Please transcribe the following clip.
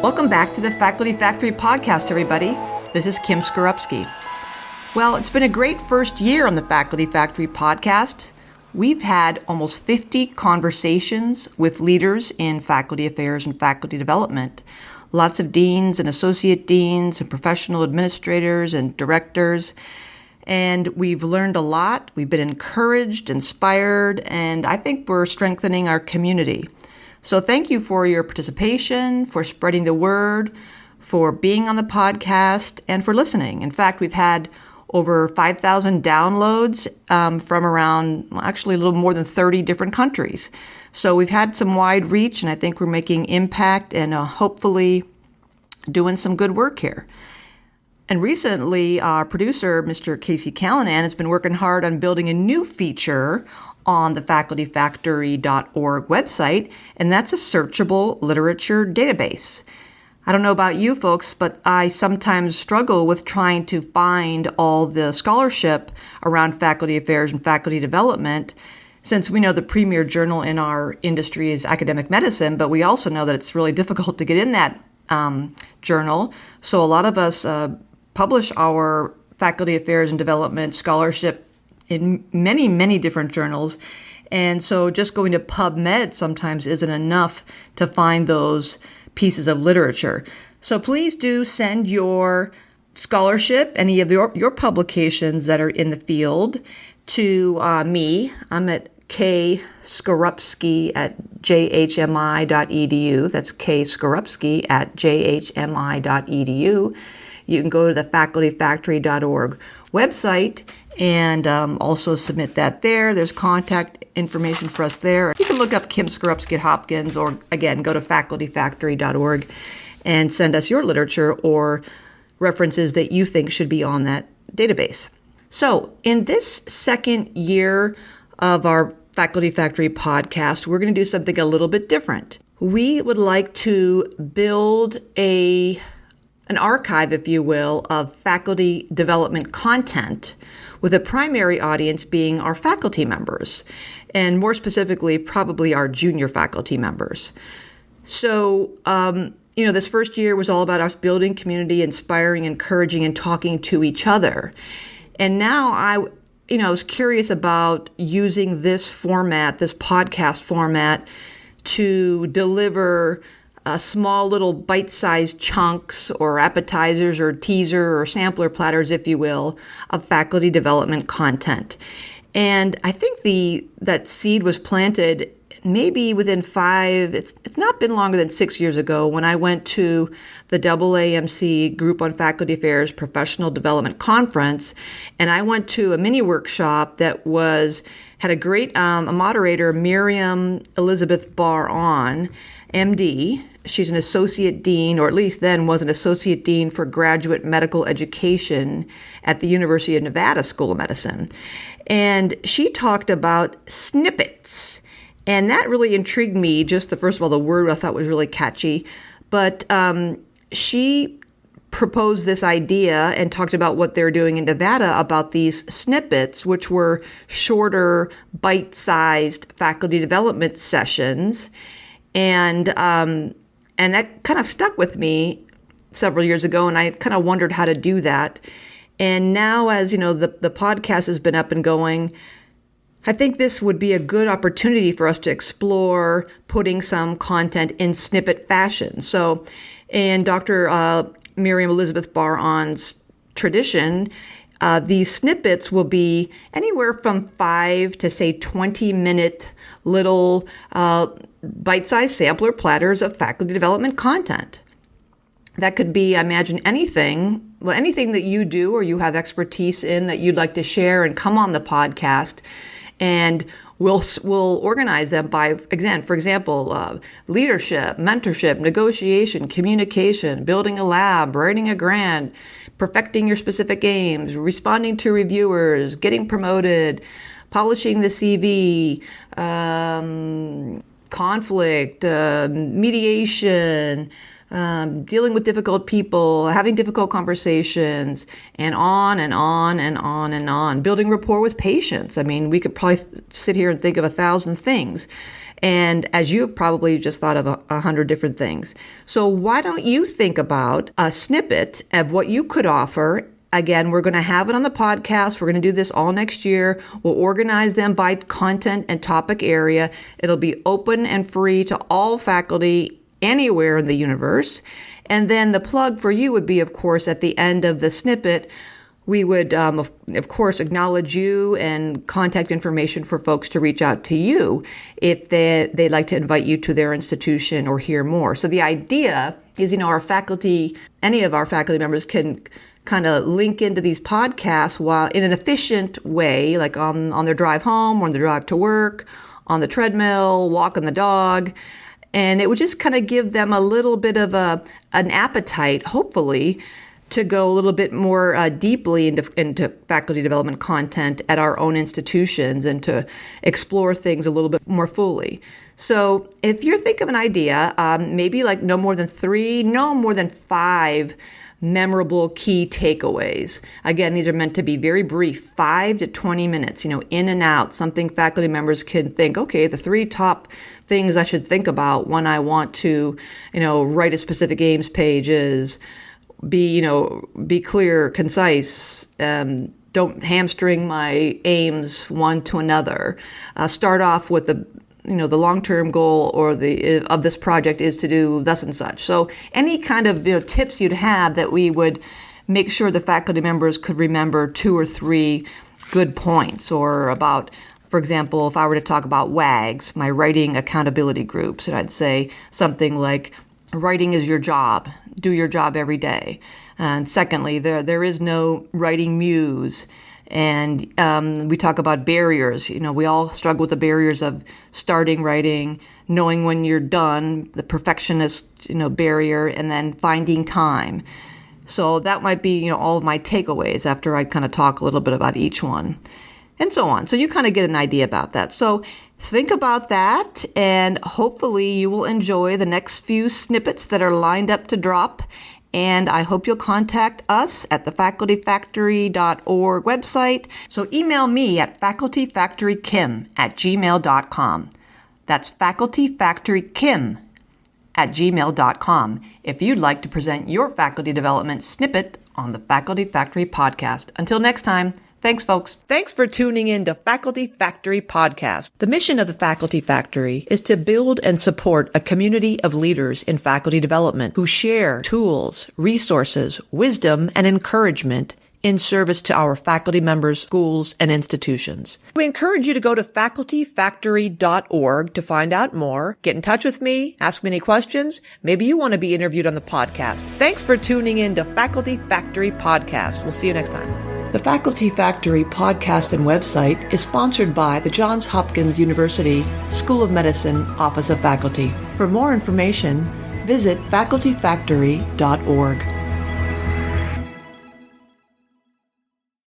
Welcome back to the Faculty Factory podcast, everybody. This is Kim Skorupski. Well, it's been a great first year on the Faculty Factory podcast. We've had almost 50 conversations with leaders in faculty affairs and faculty development. Lots of deans and associate deans and professional administrators and directors. And we've learned a lot. We've been encouraged, inspired, and I think we're strengthening our community. So thank you for your participation, for spreading the word, for being on the podcast, and for listening. In fact, we've had over 5,000 downloads from around, actually a little more than 30 different countries. So we've had some wide reach, and I think we're making impact and hopefully doing some good work here. And recently, our producer, Mr. Casey Callanan, has been working hard on building a new feature on the facultyfactory.org website, and that's a searchable literature database. I don't know about you folks, but I sometimes struggle with trying to find all the scholarship around faculty affairs and faculty development, since we know the premier journal in our industry is Academic Medicine, but we also know that it's really difficult to get in that journal. So a lot of us publish our faculty affairs and development scholarship in many, many different journals. And so just going to PubMed sometimes isn't enough to find those pieces of literature. So please do send your scholarship, any of your publications that are in the field, to me. I'm at kskorupski@jhmi.edu. That's kskorupski@jhmi.edu. You can go to the facultyfactory.org website and also submit that there. There's contact information for us there. You can look up Kim Skorupski at Hopkins, or again, go to facultyfactory.org and send us your literature or references that you think should be on that database. So in this second year of our Faculty Factory podcast, we're going to do something a little bit different. We would like to build an archive, if you will, of faculty development content, with a primary audience being our faculty members, and more specifically, probably our junior faculty members. So, this first year was all about us building community, inspiring, encouraging, and talking to each other. And now I was curious about using this format, this podcast format, to deliver small little bite-sized chunks or appetizers or teaser or sampler platters, if you will, of faculty development content. And I think that seed was planted maybe within it's not been longer than 6 years ago, when I went to the AAMC Group on Faculty Affairs Professional Development Conference, and I went to a mini workshop that had a great a moderator, Miriam Elizabeth Barr, MD. She's an associate dean, or at least then was an associate dean for graduate medical education at the University of Nevada School of Medicine. And she talked about snippets. And that really intrigued me. First of all, the word I thought was really catchy. But she proposed this idea and talked about what they're doing in Nevada about these snippets, which were shorter, bite-sized faculty development sessions. And that kind of stuck with me several years ago, and I kind of wondered how to do that. And now, as the podcast has been up and going, I think this would be a good opportunity for us to explore putting some content in snippet fashion. So in Dr. Miriam Elizabeth Barr-On's tradition, these snippets will be anywhere from 5 to, say, 20-minute little bite-sized sampler platters of faculty development content. That could be, I imagine, anything that you do or you have expertise in that you'd like to share and come on the podcast. And we'll organize them by, again, for example, leadership, mentorship, negotiation, communication, building a lab, writing a grant, perfecting your specific aims, responding to reviewers, getting promoted, polishing the CV, conflict, mediation, dealing with difficult people, having difficult conversations, and on and on and on and on. Building rapport with patients. I mean, we could probably sit here and think of 1,000 things. And as you've probably just thought of 100 different things. So why don't you think about a snippet of what you could offer? Again, we're going to have it on the podcast. We're going to do this all next year. We'll organize them by content and topic area. It'll be open and free to all faculty anywhere in the universe. And then the plug for you would be, of course, at the end of the snippet, we would, of course, acknowledge you and contact information for folks to reach out to you if they'd like to invite you to their institution or hear more. So the idea is, our faculty, any of our faculty members can kind of link into these podcasts while in an efficient way, like on their drive home or on their drive to work, on the treadmill, walking the dog. And it would just kind of give them a little bit of an appetite, hopefully, to go a little bit more deeply into faculty development content at our own institutions and to explore things a little bit more fully. So if you're thinking of an idea, maybe like no more than 3, no more than 5 memorable key takeaways. Again, these are meant to be very brief, 5 to 20 minutes, in and out, something faculty members can think, okay, the 3 top things I should think about when I want to, write a specific aims page is be clear, concise, don't hamstring my aims one to another. Start off with the long-term goal of this project is to do thus and such. So any kind of tips you'd have that we would make sure the faculty members could remember 2 or 3 good points, or about, for example, if I were to talk about WAGs, my writing accountability groups, and I'd say something like, writing is your job. Do your job every day. And secondly, there is no writing muse. And we talk about barriers. We all struggle with the barriers of starting writing, knowing when you're done, the perfectionist, barrier, and then finding time. So that might be, all of my takeaways after I kind of talk a little bit about each one, and so on. So you kind of get an idea about that. So think about that, and hopefully you will enjoy the next few snippets that are lined up to drop. And I hope you'll contact us at the facultyfactory.org website. So email me at facultyfactorykim@gmail.com. That's facultyfactorykim@gmail.com if you'd like to present your faculty development snippet on the Faculty Factory podcast. Until next time, thanks, folks. Thanks for tuning in to Faculty Factory Podcast. The mission of the Faculty Factory is to build and support a community of leaders in faculty development who share tools, resources, wisdom, and encouragement in service to our faculty members, schools, and institutions. We encourage you to go to facultyfactory.org to find out more. Get in touch with me, ask me any questions. Maybe you want to be interviewed on the podcast. Thanks for tuning in to Faculty Factory Podcast. We'll see you next time. The Faculty Factory podcast and website is sponsored by the Johns Hopkins University School of Medicine Office of Faculty. For more information, visit facultyfactory.org.